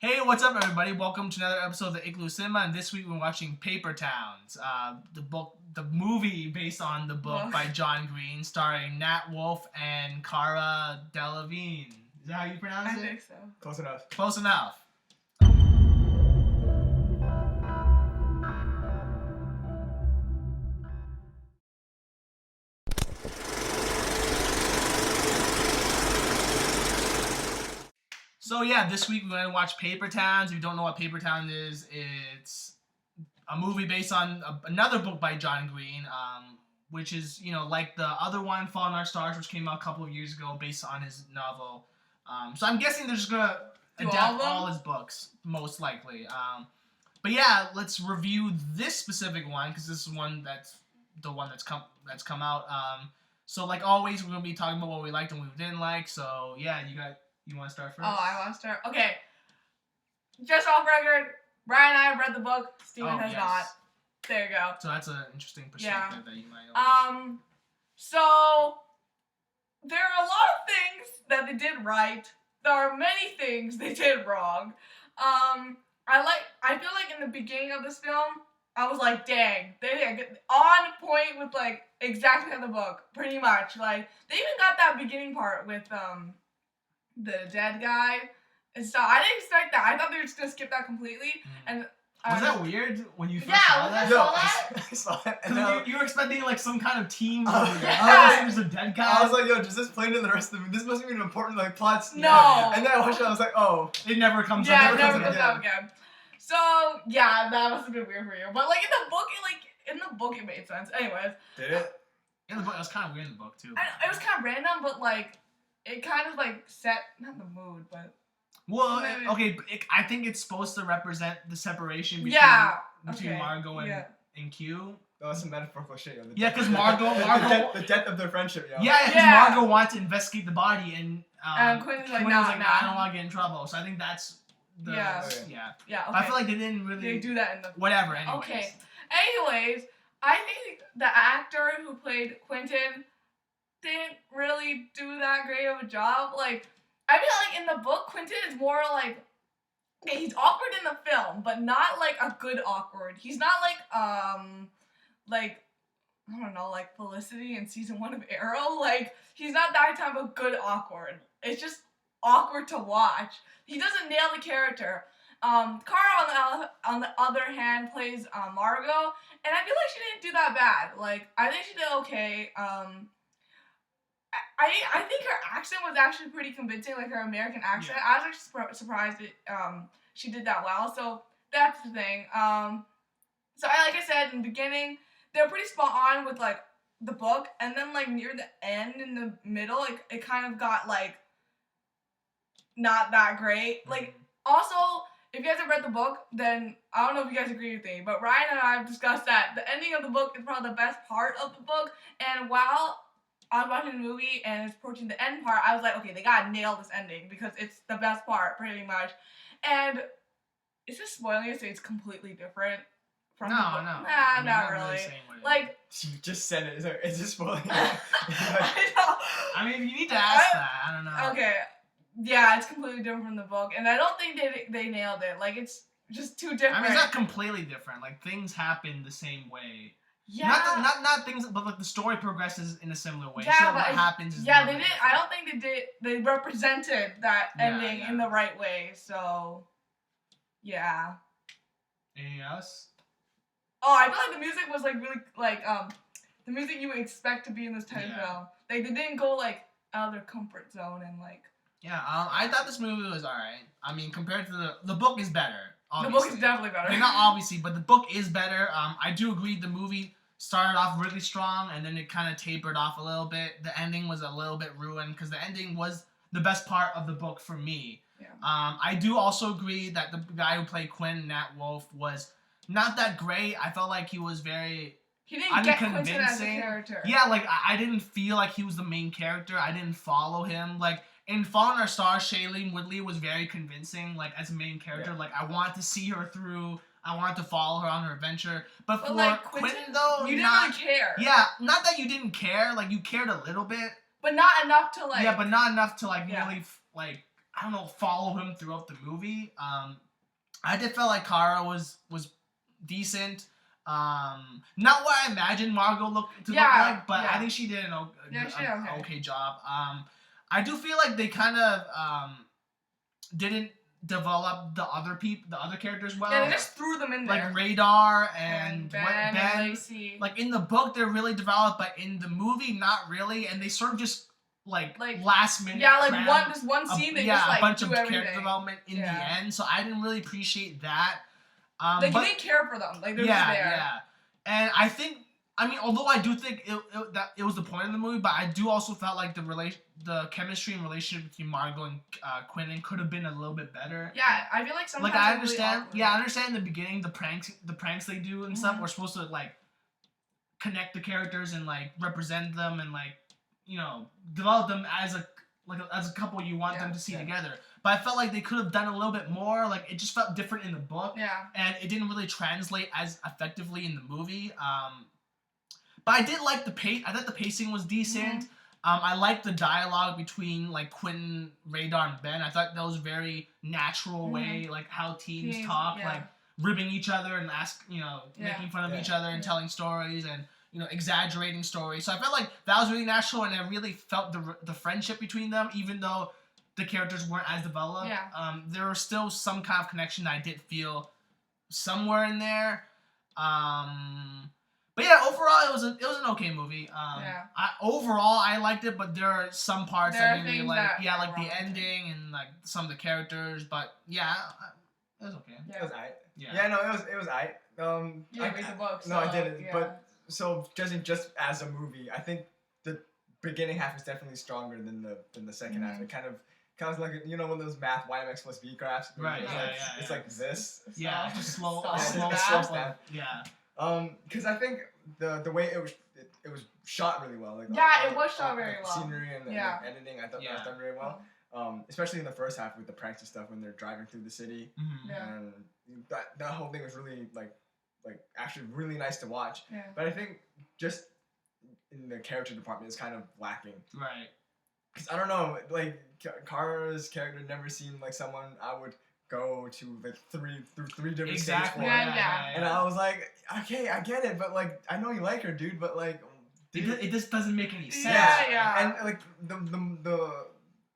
Hey, what's up, everybody? Welcome to another episode of the Igloo Cinema, and this week we're watching Paper Towns, the movie based on the book by John Green, starring Nat Wolff and Cara Delevingne. Is that how you pronounce it? I think so. Close enough. Close enough. So yeah, this week we're going to watch Paper Towns. If you don't know what Paper Towns is, it's a movie based on another book by John Green, which is, like the other one, Fall in Our Stars, which came out a couple of years ago based on his novel. So I'm guessing they're just going to adapt all his books, most likely. But yeah, let's review this specific one, because this is that's come out. So like always, we're going to be talking about what we liked and what we didn't like. So yeah, you want to start first? Oh, I want to start. Okay. Just off record, Brian and I have read the book. Steven has not. There you go. So that's an interesting perspective that you might So there are a lot of things that they did right. There are many things they did wrong. I feel like in the beginning of this film, I was like, dang, they get on point with like exactly the book, pretty much. Like they even got that beginning part with the dead guy and stuff. I didn't expect that. I thought they were just gonna skip that completely. And was that weird when you first saw that? I saw it. And you were expecting like some kind of team. There's a dead guy. I was like, yo, does this play into the rest of the movie? This must be an important like plot. No. And then I watched it. I was like, oh, it never comes up. Yeah, it never comes up again. So yeah, that must have been weird for you. But like in the book, it made sense. Anyways. Did it? In the book, it was kind of weird in the book too. It was kind of random, but like it kind of like set not the mood, but. Well, okay, I think it's supposed to represent the separation between Margo and Q. No, that's a metaphorical shit. Yeah, because Margo the death of their friendship, yo. Yeah, because Margo wants to investigate the body, and Quentin's like, I don't want to get in trouble. So I think that's the Okay. I feel like they didn't really they do that in the whatever. Anyways. Okay. Anyways, I think the actor who played Quentin didn't really do that great of a job. Like, I feel like in the book, Quentin is more like, okay, he's awkward in the film, but not like a good awkward. He's not like I don't know, like Felicity in season 1 of Arrow. Like, he's not that type of good awkward. It's just awkward to watch. He doesn't nail the character. Cara, on the other hand, plays Margo, and I feel like she didn't do that bad. Like, I think she did okay. I think her accent was actually pretty convincing, like her American accent. Yeah. I was actually surprised that she did that well. So that's the thing. So like I said in the beginning, they're pretty spot on with like the book, and then like near the end, in the middle, like it kind of got like not that great. Like also, if you guys have read the book, then I don't know if you guys agree with me, but Ryan and I have discussed that the ending of the book is probably the best part of the book, and while I was watching the movie and it's approaching the end part, I was like, okay, they gotta nail this ending because it's the best part, pretty much. And is this spoiling it? Say it's completely different from the book? No. Nah, not really. Like, you just said it. Is this spoiling? I know. I mean, you need to ask that. I don't know. Okay. Yeah, it's completely different from the book, and I don't think they nailed it. Like, it's just too different. I mean, it's not completely different. Like, things happen the same way. Yeah. Not things, but like the story progresses in a similar way. Yeah, so but what happens is they did. I don't think they did. They represented that ending in the right way. So, yeah. Anything else? Oh, I feel like the music was like really like the music you would expect to be in this type of film. Like they didn't go like out of their comfort zone and like. Yeah. I thought this movie was alright. I mean, compared to the book is better. Obviously. The book is definitely better. I mean, not obviously, but the book is better. I do agree the movie started off really strong, and then it kind of tapered off a little bit. The ending was a little bit ruined, because the ending was the best part of the book for me. Yeah. I do also agree that the guy who played Quentin, Nat Wolff, was not that great. I felt like he was very He didn't get Quentin as a character. Yeah, like, I didn't feel like he was the main character. I didn't follow him. Like, in Fall in Our Stars, Shailene Woodley was very convincing, like, as a main character. Yeah. Like, I wanted to see her through. I wanted to follow her on her adventure. But for like, Quentin, though, you didn't really care. Yeah, not that you didn't care. Like, you cared a little bit. But not enough to, like... Yeah, but not enough to, like, really, like, I don't know, follow him throughout the movie. I did feel like Cara was decent. Not what I imagined Margo look like, but I think she did an okay job. I do feel like they kind of didn't develop the other characters well. Yeah, they just threw them in there. Like Radar and Ben and Lacey. Like in the book, they're really developed, but in the movie, not really. And they sort of just like last minute. Yeah, like one scene they just like a bunch do of everything. character development in the end. So I didn't really appreciate that. Like you didn't care for them. Like they're just there. Yeah. And I think, I mean, although I do think it was the point of the movie, but I do also felt like the chemistry and relationship between Margo and Quentin could have been a little bit better. Yeah, I feel like sometimes I understand. Really I understand in the beginning the pranks they do and stuff. We're supposed to like connect the characters and like represent them and like develop them as a couple you want them to see together. But I felt like they could have done a little bit more. Like it just felt different in the book. Yeah. And it didn't really translate as effectively in the movie. But I did like I thought the pacing was decent. I liked the dialogue between like Quentin, Radar, and Ben. I thought that was very natural way, like how teens talk, like ribbing each other and making fun of each other and telling stories and exaggerating stories. So I felt like that was really natural, and I really felt the friendship between them, even though the characters weren't as developed. Yeah. There was still some kind of connection that I did feel somewhere in there. But yeah, overall it was an okay movie. Overall I liked it, but there are some parts I didn't really like. Yeah, like the ending and like some of the characters. But yeah, it was okay. It was aight. Yeah. No, it was aight. You didn't read the book. No, I didn't. Yeah. But so judging just as a movie, I think the beginning half is definitely stronger than the second half. It kind of like one of those math YMX plus B graphs. Right. It's like this. Yeah, just slow down. Yeah. Because I think the way it was shot really well. Like it was shot very well. Scenery and the editing, I thought that was done very well. Especially in the first half with the pranks and stuff when they're driving through the city, and that whole thing was really like actually really nice to watch. Yeah. But I think just in the character department is kind of lacking. Right. Because I don't know, like Cara's character never seemed like someone I would go to like three different states for. Yeah. And I was like, okay, I get it, but like I know you like her, dude, but like it just doesn't make any sense. Yeah. And like the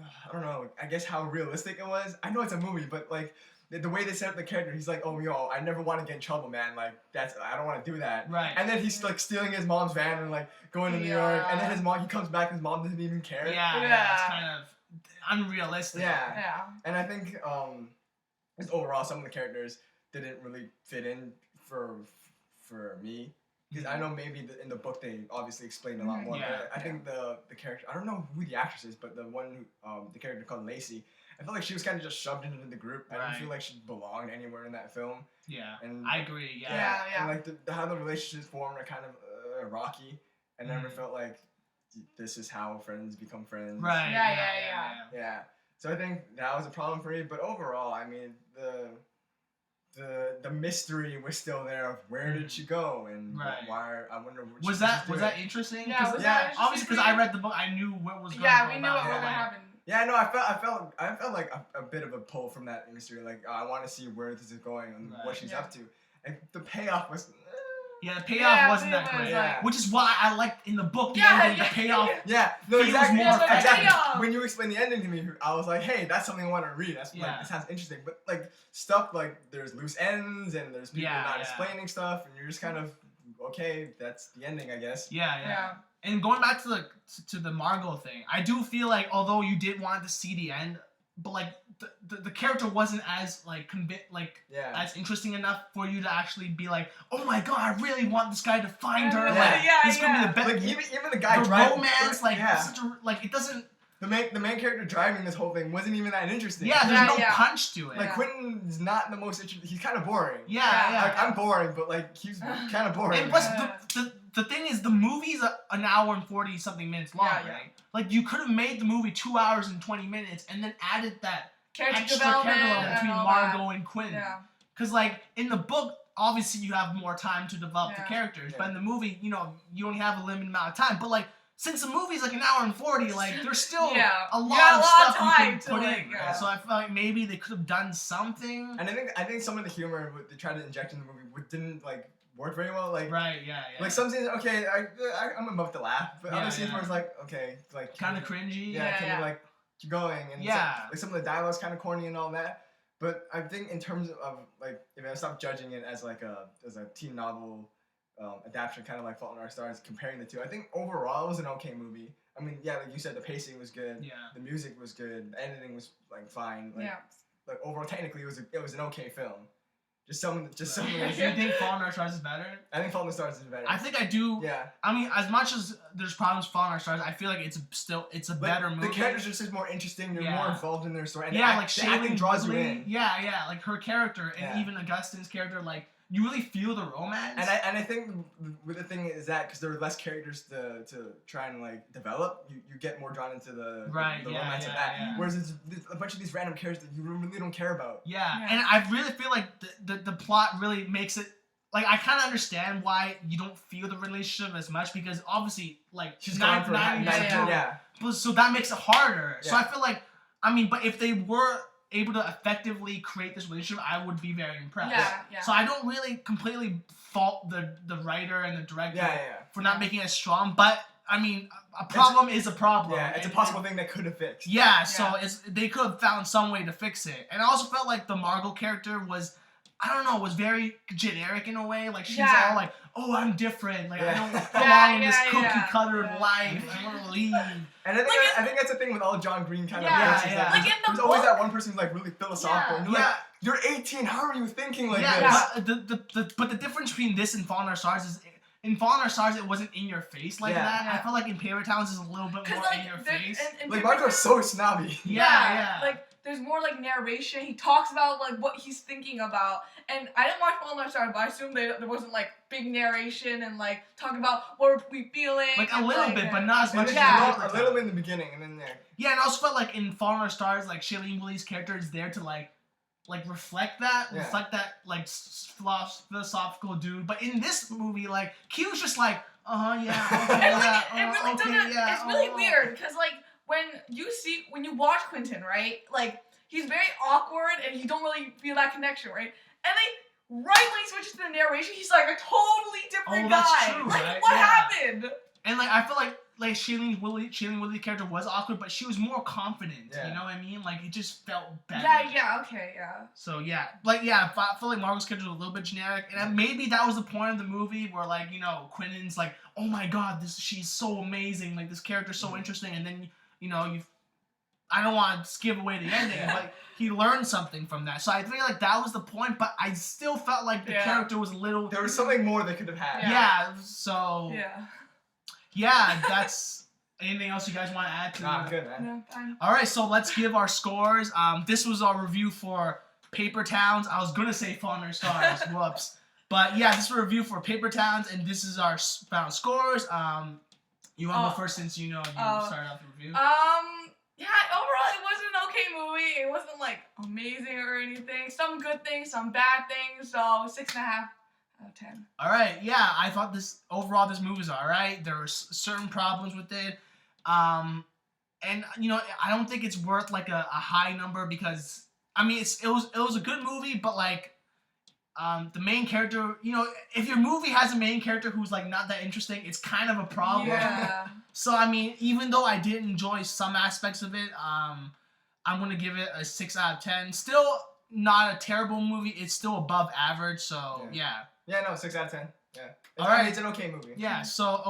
I don't know, I guess how realistic it was. I know it's a movie, but like the way they set up the character, he's like, oh yo, I never want to get in trouble, man. Like I don't want to do that. Right. And then he's like stealing his mom's van and like going to New York, and then he comes back, his mom doesn't even care. Yeah. It's kind of unrealistic. Yeah. And I think just overall some of the characters didn't really fit in for me. Because I know maybe in the book they obviously explained a lot more. But I think the character, I don't know who the actress is, but the one the character called Lacey, I felt like she was kind of just shoved into the group. I didn't feel like she belonged anywhere in that film. Yeah, and I agree. Yeah. And like how the relationships formed are kind of rocky. I never felt like this is how friends become friends. Right. Yeah. So I think that was a problem for me. But overall, I mean, the mystery was still there of where did she go and why. I wonder. Was that interesting? Yeah. Obviously, because I read the book, I knew what was going on. Yeah, we knew what was going to happen. Yeah, no, I felt like a bit of a pull from that mystery. Like I want to see where this is going and what she's up to. And the payoff was. Yeah, the payoff wasn't that great. Which is why I liked in the book the ending, the payoff. Yeah, no, exactly. Payoff. When you explained the ending to me, I was like, hey, that's something I want to read. That's like, it sounds interesting. But like stuff like there's loose ends and there's people not explaining stuff, and you're just kind of okay, that's the ending, I guess. Yeah. And going back to the Margo thing, I do feel like although you did want to see the end, but like the character wasn't as like as interesting enough for you to actually be like, oh my god, I really want this guy to find her. This is gonna be the best. Like even the guy the driving romance, such a, like it doesn't. The main character driving this whole thing wasn't even that interesting. Yeah, there's no punch to it. Like Quentin's not the most interesting. He's kind of boring. Yeah. Like I'm boring, but like he's kind of boring. And plus the thing is, the movie's an hour and 40 something minutes long, right? Like you could have made the movie 2 hours and 20 minutes and then added that extra character development between Margo and Quentin. Yeah. Because like in the book, obviously you have more time to develop the characters, but in the movie, you only have a limited amount of time. But like since the movie's like an hour and 40, like there's still a lot got of a lot stuff of time you to, can put like, in. yeah. So I feel like maybe they could have done something. And I think some of the humor they tried to inject in the movie didn't like work very well. Like Right, yeah. Like some scenes, okay, I'm about to laugh, but other scenes where it's like, okay, like kind of cringy. can you like keep going? And like some of the dialogue's kind of corny and all that. But I think in terms of like, if I stop judging it as like a teen novel adaptation, kind of like Fault in Our Stars, comparing the two, I think overall it was an okay movie. I mean, yeah, like you said, the pacing was good. Yeah. The music was good. The editing was like fine. Like, Yeah. Like overall, technically, it was an okay film. Just some. Do you think Fault in Our Stars is better? I think Fault in the Stars is better. I think I do. Yeah. I mean, as much as there's problems with Fault in Our Stars, I feel like it's a better movie. The characters are just more interesting. They're more involved in their story. And like the acting draws you in. Yeah, like her character and even Augustine's character, like you really feel the romance. And I think the thing is that because there are less characters to try and like develop, you get more drawn into the romance of that. Yeah. Whereas it's a bunch of these random characters that you really don't care about. Yeah, and I really feel like the plot really makes it. Like, I kind of understand why you don't feel the relationship as much because obviously, like, she's gone for 9 years. But so that makes it harder. Yeah. So I feel like, I mean, but if they were able to effectively create this relationship, I would be very impressed. Yeah. So I don't really completely fault the writer and the director for not making it strong, but I mean, a problem is a problem. Yeah, it's a possible thing that could have fixed. Yeah, so they could have found some way to fix it. And I also felt like the Margo character was, I don't know, was very generic in a way. Like, she's all like, oh, I'm different. Like, I don't belong in this cookie-cutter life. I want to leave. And I think that's the thing with all John Green kind of books. Yeah. Like, there's always that one person who's like really philosophical. And you're like, you're 18, how are you thinking like this? But the difference between this and Fault in Our Stars is, in Fault in Our Stars, it wasn't in your face like that. I feel like in Paper Towns, it's a little bit more in your face. Like, Margo's so snobby. Yeah. Like, there's more like narration. He talks about like what he's thinking about. And I didn't watch Fault in Our Stars, but I assume there wasn't like big narration and like talking about what are we feeling. Like a little bit, but not as much as a little bit in the beginning and then there. Yeah, and I also felt like in Fault in Our Stars, like Shailene Woodley's character is there to like reflect that like philosophical dude. But in this movie, like Q's just like, It's really weird because like when you watch Quentin, right? Like he's very awkward and you don't really feel that connection, right? And then right when he switches to the narration, he's like a totally different guy. That's true, like right? what happened? And like I feel like Shailene Woodley's character was awkward, but she was more confident. You know what I mean? Like it just felt better. So I feel like Margo's character was a little bit generic, and maybe that was the point of the movie where like Quentin's like, oh my god, she's so amazing, like this character's so interesting, and then I don't want to give away the ending, but he learned something from that. So I feel like that was the point, but I still felt like the character was a little. There was something more they could have had. Yeah, that's. Anything else you guys want to add to I'm good, man. No, fine. All right, so let's give our scores. This was our review for Paper Towns. I was gonna say Fault in Our Stars. Whoops. But yeah, this is a review for Paper Towns, and this is our final scores. You want to go first since you started off the review? Yeah, overall it was an okay movie. It wasn't like amazing or anything. Some good things, some bad things. So 6.5 out of 10. All right, yeah, I thought this movie was all right. There were certain problems with it, and I don't think it's worth like a high number because I mean it was a good movie, but like the main character, if your movie has a main character who's like not that interesting, it's kind of a problem. Yeah. So I mean, even though I did enjoy some aspects of it, I'm gonna give it a 6 out of 10. Still not a terrible movie. It's still above average. So yeah. Yeah, no, 6 out of 10. Yeah. All right. It's an okay movie. Yeah. So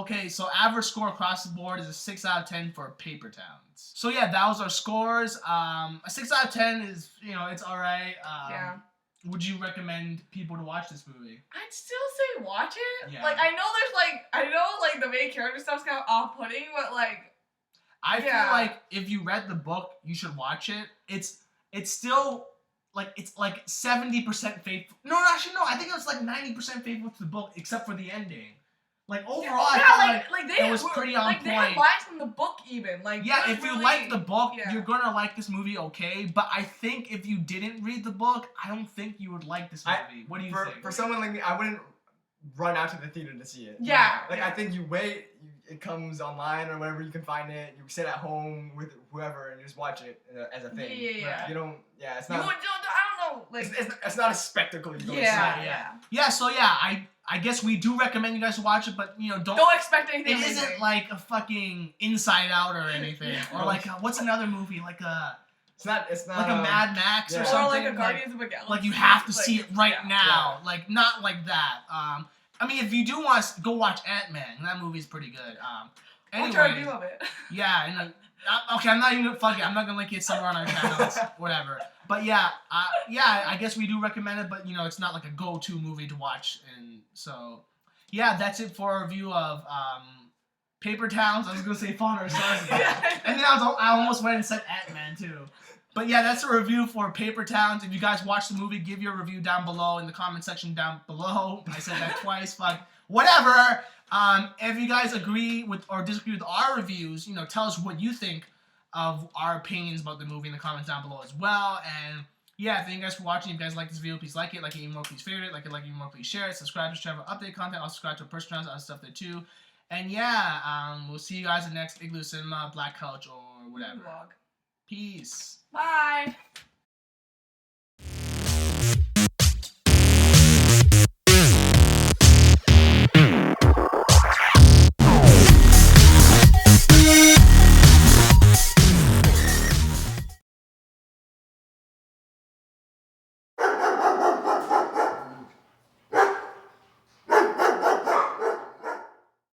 average score across the board is a 6 out of 10 for Paper Towns. So yeah, that was our scores. A 6 out of 10 is it's all right. Would you recommend people to watch this movie? I'd still say watch it. Yeah. Like I know the main character stuff's kind of off-putting, but like I feel like if you read the book, you should watch it. It's still like 70% faithful. No, actually no. I think it's like 90% faithful to the book, except for the ending. Like overall, I feel like it was pretty on point. They had lines from the book even. Like if you like the book, you're gonna like this movie, okay? But I think if you didn't read the book, I don't think you would like this movie. What do you think? For someone like me, I wouldn't run out to the theater to see it. Yeah. Like I think you wait, it comes online or wherever you can find it. You sit at home with whoever and you just watch it as a thing. Yeah. You don't. Yeah, it's You not. would, I don't know. Like. It's not a spectacle. You go see. Yeah. So yeah, I guess we do recommend you guys to watch it, but you know Don't expect anything. It isn't like a fucking Inside Out or anything, or like what's another movie like a. It's not like a Mad Max or Or something. like a Guardians of the Galaxy. Like you have to see it right now. Yeah. Like not like that. I mean, if you do want to go watch Ant-Man, that movie's pretty good. What's your review of it? Yeah, and okay, I'm not even fuck it. I'm not gonna link it somewhere on our channels, whatever. But yeah, I guess we do recommend it, but you know, it's not like a go-to movie to watch, and so yeah, that's it for our review of Paper Towns. I was gonna say Fawn or Stars again, and then I almost went and said Ant-Man too. But yeah, that's a review for Paper Towns. If you guys watch the movie, give your review down below in the comment section down below. I said that twice, fuck. Whatever. If you guys agree with or disagree with our reviews, you know, tell us what you think of our opinions about the movie in the comments down below as well. And yeah, thank you guys for watching. If you guys like this video, please like it even more, please favorite it, like it even more, please share it, subscribe to Schreier update content, also subscribe to our personal channels, other stuff there too. And yeah, we'll see you guys in the next Igloo Cinema, Black Couch, or whatever. Vlog. Peace. Bye.